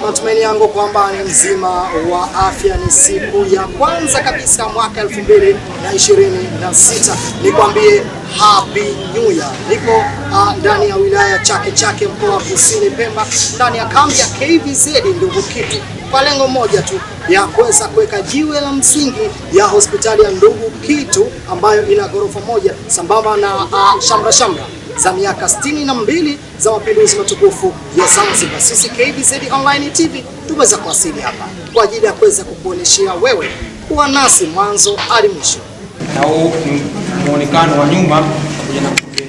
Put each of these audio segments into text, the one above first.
Matumaini yangu kwamba ni mzima wa afya. Ni siku ya kwanza kabisa mwaka 2026. Nikwambie Happy New Year. Niko ndani ya wilaya Chake Chake, mkoa wa Kusini Pemba, ndani ya kambi ya KVZ Ndugu Kitu, kwa lengo moja tu ya kuweza kuweka jiwe la msingi ya hospitali ya Ndugu Kitu ambayo ina ghorofa moja, sambamba na shamra za miaka 62 za mapinduzi matukufu ya Zanzibar. Sisi KVZ Online TV tumeweza kuwasili hapa kwa ajili ya kuweza kukuoneshea wewe kuwa nasi mwanzo hadi mwisho. Na huu ni muonekano wa nyuma pamoja na mbele.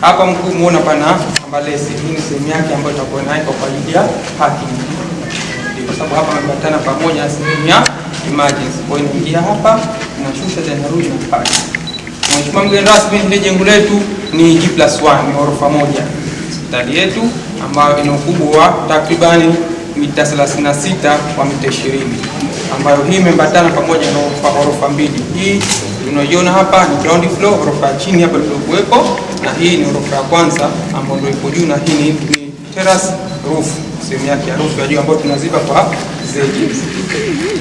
Hapa mkuu muona pana ambalesi. Hii ni sehemu yake ambayo itakuwa naika kwa ajili ya parking. Kwa sababu hapa mabatana pamoja na sehemu ya emergency. Kwa hiyo inaingia hapa, inashusha tena rudi na park. Mheshimiwa mgeni rasmi, hili jengo letu ni G+1, ni ghorofa moja. Hospitali yetu ambayo ina ukubwa wa takribani mita 36 kwa mita 20, ambayo hii imeambatana pamoja na ghorofa mbili. Hii tunaiona hapa ni ground floor, ghorofa ya chini hapa iliyokuwepo, na hii ni ghorofa ya kwanza ambayo ndio ipo juu, na hii ni terrace roof, sehemu yake ya roof ya juu ambayo tunaziba kwa zege.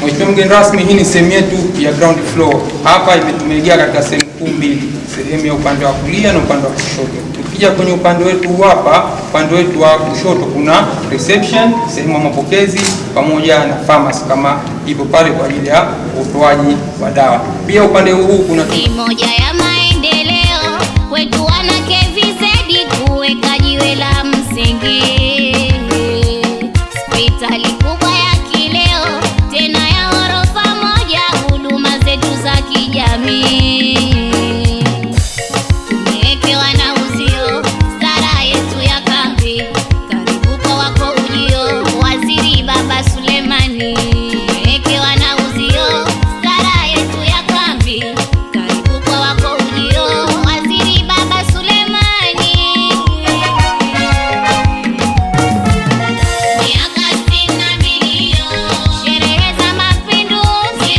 Mheshimiwa mgeni rasmi, hii ni sehemu yetu ya ground floor. Hapa tumeingia katika sehemu kuu mbili, sehemu ya upande wa kulia na upande wa kushoto. Tukija kwenye upande wetu hapa, upande wetu wa kushoto kuna reception, sehemu ya mapokezi pamoja na pharmacy kama ipo pale kwa ajili ya utoaji wa dawa. Pia upande huu kuna moja ya maendeleo kwetu wana KVZ kuweka jiwe la msingi. Hospitali kubwa ya kileo tena ya ghorofa moja, huduma zetu za kijamii. Tumewekewa na uzio stara yetu ya kambi, karibu kwa wako ujio Waziri Baba Sulemani. Tumewekewa na uzio stara yetu ya kambi, karibu kwa wako ujio Waziri Baba Sulemani. Miaka 62 sherehe za mapinduzi,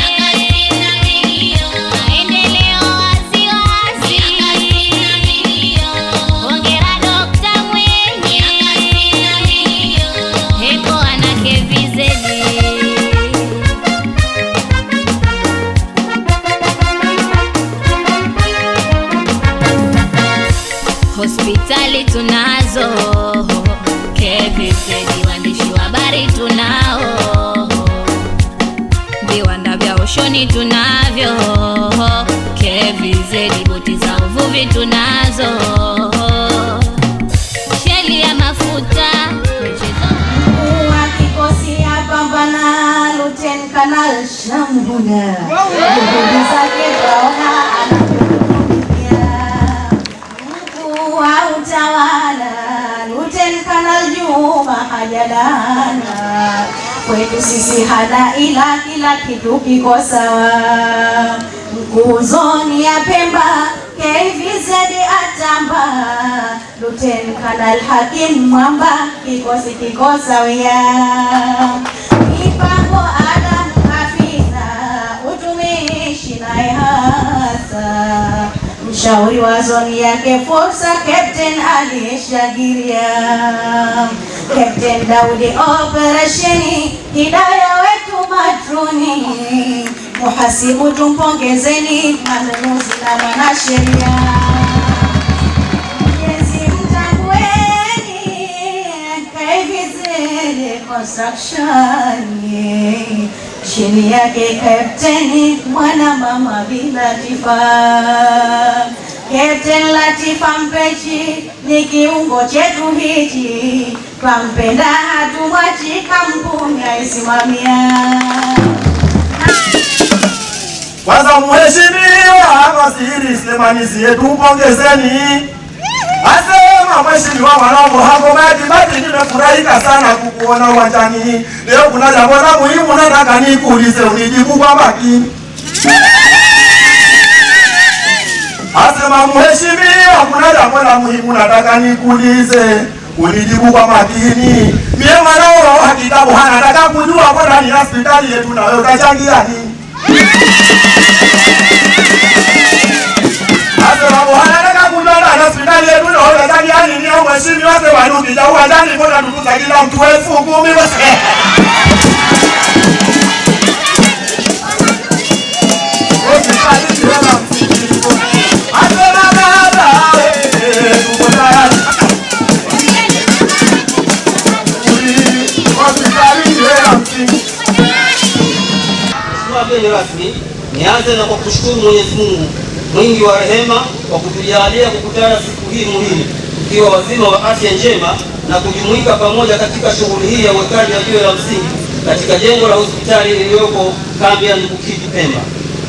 maendeleo waziwazi. Hongera Dr. Mwinyi, heko ana KVZ. Hospitali tunazo KVZ, waandishi wa habari tunao, viwanda vya ushoni tunavyo KVZ, boti za uvuvi tunazo, sheli ya mafuta, wa kikosi ya pambana Lieutenant Colonel Shamhuna, juhudi zake twaona anavyotumikia. Mkuu wa utawala Lieutenant Colonel Juma hajalala, kwetu sisi hana ila kila kitu kiko sawa. Mkuu zoni ya Pemba KVZ atamba, Lieutenant Colonel Hakim Mwamba, kikosi kiko sawia. Mipango Adam Hafidha, utumishi naye hasa, mshauri wa zoni yake Fursa Captain Ali Shagiria, Captain Daudi operesheni, Hidaya wetu matruni, muhasibu tumpongezeni, manunuzi na manasheria. Mjenzi mtambueni, KVZ Construction, chini yake Captain mwana mama Latifa. Captain Latifa Mpechi ni kiungo chetu hichi, twampenda hatumwachi, kampuni aisimamia. Kwanza mheshimiwa Waziri Sulemani sie tumpongezeni. Asema mheshimiwa mwanangu hapo bati nimefurahika sana kukuona uwanjani. Leo kuna jambo la muhimu nataka nikuulize unijibu kwa makini. Asema mheshimiwa kuna jambo la muhimu nataka nikuulize unijibu kwa makini. Mie mwanao hakitabu hana nataka kujua kwa ndani hospitali yetu na wewe utachangia nini? Asema bwana nataka kujua ndani hospitali yetu na wewe utachangia nini? Mheshimiwa sema ndugu, uwanjani mbona tukuza kila mtu 10,000? msingi. Mheshimiwa mgeni rasmi, nianze na kwa kushukuru Mwenyezi Mungu mwingi wa rehema kwa kutujalia kukutana siku hii muhimu tukiwa wazima wa afya njema na kujumuika pamoja katika shughuli hii ya uwekaji wa jiwe la msingi katika jengo la hospitali iliyoko kambi ya Ndugukiti Pemba,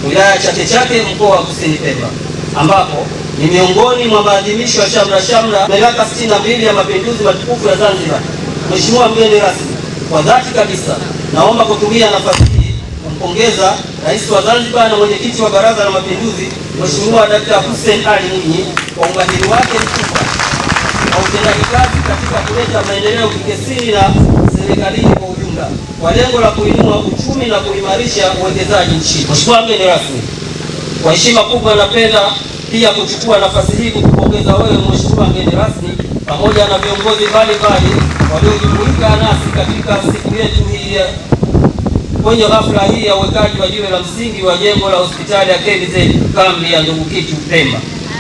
wilaya ya Chake Chake, mkoa wa Kusini Pemba, ambapo ni miongoni mwa maadhimisho ya shamra miaka 62 ya mapinduzi matukufu ya Zanzibar. Mheshimiwa mgeni rasmi, kwa dhati kabisa naomba kutumia nafasi hii kumpongeza Rais wa Zanzibar na mwenyekiti wa Baraza la Mapinduzi Mheshimiwa Dr. Hussein Ali Mwinyi kwa umahiri wake mkubwa na utendaji kazi katika kuleta maendeleo kikesiri na serikalini kwa ujumla kwa lengo la kuinua uchumi na kuimarisha uwekezaji nchini. Mheshimiwa mgeni rasmi, kwa heshima kubwa napenda pia kuchukua nafasi hii kukupongeza wewe Mheshimiwa mgeni rasmi pamoja na viongozi mbalimbali waliojumuika nasi katika siku yetu hii kwenye hafla hii ya uwekaji wa jiwe la msingi wa jengo la hospitali ya KVZ kambi ya Ndugukiti Pemba.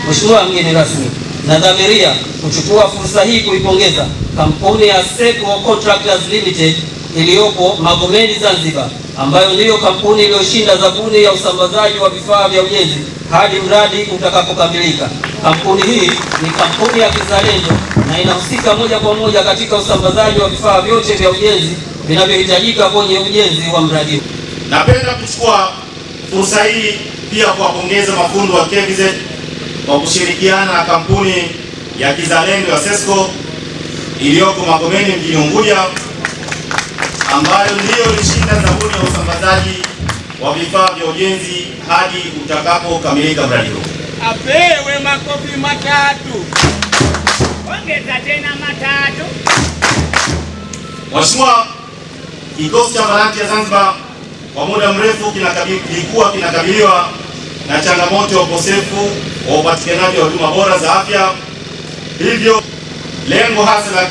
Mheshimiwa mgeni rasmi, nadhamiria kuchukua fursa hii kuipongeza kampuni ya Seco Contractors Limited iliyopo Magomeni Zanzibar, ambayo ndiyo kampuni iliyoshinda zabuni ya usambazaji wa vifaa vya ujenzi hadi mradi utakapokamilika. Kampuni hii ni kampuni ya kizalendo na inahusika moja kwa moja katika usambazaji wa vifaa vyote vya ujenzi vinavyohitajika kwenye ujenzi wa mradi. Napenda kuchukua fursa hii pia kuwapongeza mafundi wa KVZ kwa kushirikiana na kampuni ya kizalendo ya Sesco iliyoko Magomeni mjini Unguja, ambayo ndiyo ilishinda zabuni ya usambazaji wa vifaa vya ujenzi hadi utakapokamilika mradi huu. Apewe makofi matatu. Ongeza tena matatu. Mheshimiwa, kikosi cha Maranti ya Zanzibar kwa muda mrefu kilikuwa kinakabiliwa na changamoto ya ukosefu wa upatikanaji wa huduma bora za afya. Hivyo lengo hasa la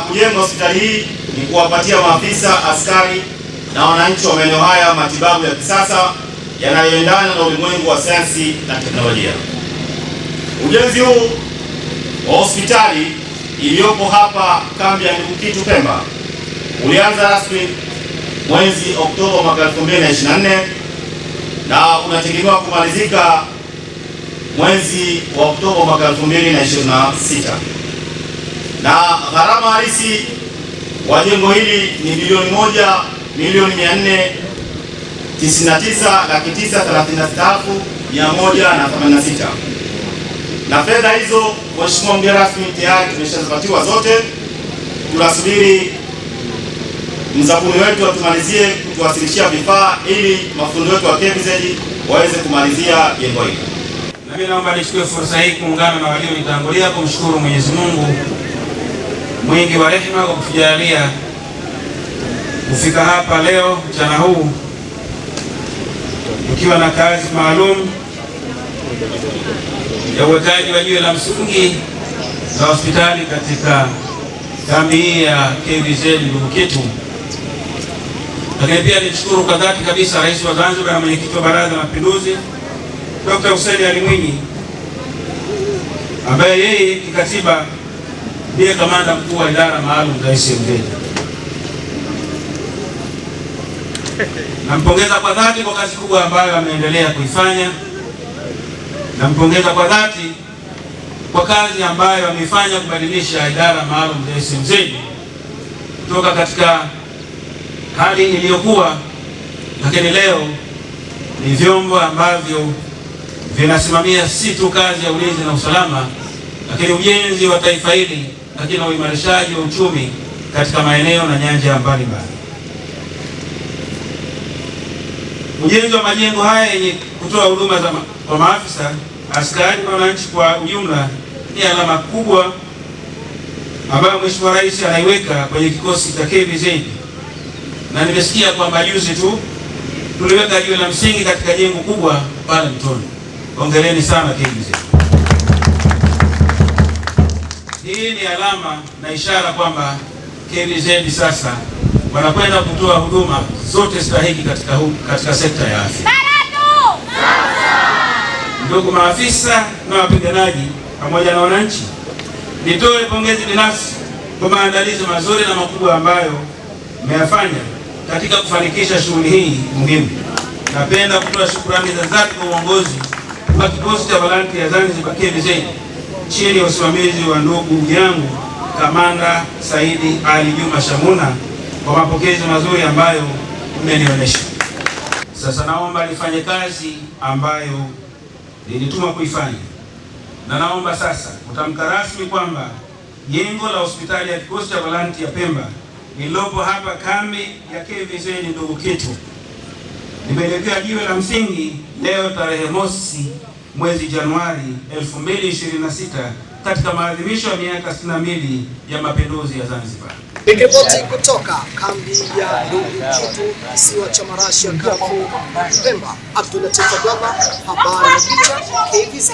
kujenga hospitali hii ni kuwapatia maafisa, askari na wananchi wa maeneo haya matibabu ya kisasa yanayoendana na ulimwengu wa sayansi na teknolojia. Ujenzi huu wa hospitali iliyopo hapa kambi ya Ndugukiti Pemba ulianza rasmi mwezi Oktoba mwaka 2024 na unategemewa kumalizika mwezi wa Oktoba mwaka 2026, na gharama halisi wa jengo hili ni bilioni 1,999,936,186, na fedha hizo Mheshimiwa mgeni rasmi tayari tumeshazipatiwa zote. Tunasubiri mzabuni wetu atumalizie kutuwasilishia vifaa ili mafundi wetu wa KVZ waweze kumalizia jengo hili. Na mimi naomba nichukue fursa hii kuungana na walionitangulia kumshukuru Mwenyezi Mungu mwingi wa rehema kwa kutujalia kufika hapa leo mchana huu tukiwa na kazi maalum ya uwekaji wa jiwe la msingi la hospitali katika kambi hii ya KVZ Ndugukiti. Lakini pia nishukuru kwa dhati kabisa Rais wa Zanzibar na mwenyekiti wa Baraza la Mapinduzi Dr. Hussein Ali Mwinyi, ambaye yeye kikatiba ndiye kamanda mkuu wa idara maalum za SMZ. Nampongeza kwa dhati kwa kazi kubwa ambayo ameendelea kuifanya. Nampongeza kwa dhati kwa kazi ambayo ameifanya kubadilisha idara maalum za SMZ kutoka katika hali iliyokuwa, lakini leo ni vyombo ambavyo vinasimamia si tu kazi ya ulinzi na usalama, lakini ujenzi wa taifa hili, lakini na uimarishaji wa uchumi katika maeneo na nyanja mbalimbali. Ujenzi wa majengo haya yenye kutoa huduma kwa maafisa, askari na wananchi kwa ujumla ni alama kubwa ambayo Mheshimiwa Rais anaiweka kwenye kikosi cha KVZ, na nimesikia kwamba juzi tu tuliweka jiwe la msingi katika jengo kubwa pale Mtoni. Hongereni sana KVZ. Hii ni alama na ishara kwamba KVZ sasa wanakwenda kutoa huduma zote stahiki katika sekta ya afya. Ndugu maafisa na wapiganaji pamoja na wananchi, nitoe pongezi binafsi kwa maandalizi mazuri na makubwa ambayo mmeyafanya katika kufanikisha shughuli hii muhimu. Napenda kutoa shukrani za dhati kwa uongozi wa kikosi cha Volunteer ya Zanzibar KVZ chini ya usimamizi wa ndugu yangu Kamanda Saidi Ali Juma Shamuna kwa mapokezi mazuri ambayo mmenionyesha. Sasa naomba nifanye kazi ambayo nilituma kuifanya, na naomba sasa kutamka rasmi kwamba jengo la hospitali ya kikosi cha Volunteer ya Pemba lililopo hapa kambi ya KVZ Ndugu Kitu limeelekea jiwe la msingi leo tarehe mosi mwezi Januari 2026 katika maadhimisho ya miaka 62 ya mapinduzi ya Zanzibar. Nikiripoti kutoka kambi ya Ndugu Kitu, kisiwa cha marashi ya karafuu Pemba, Abdul Latif Abdallah, habari ya picha KVZ.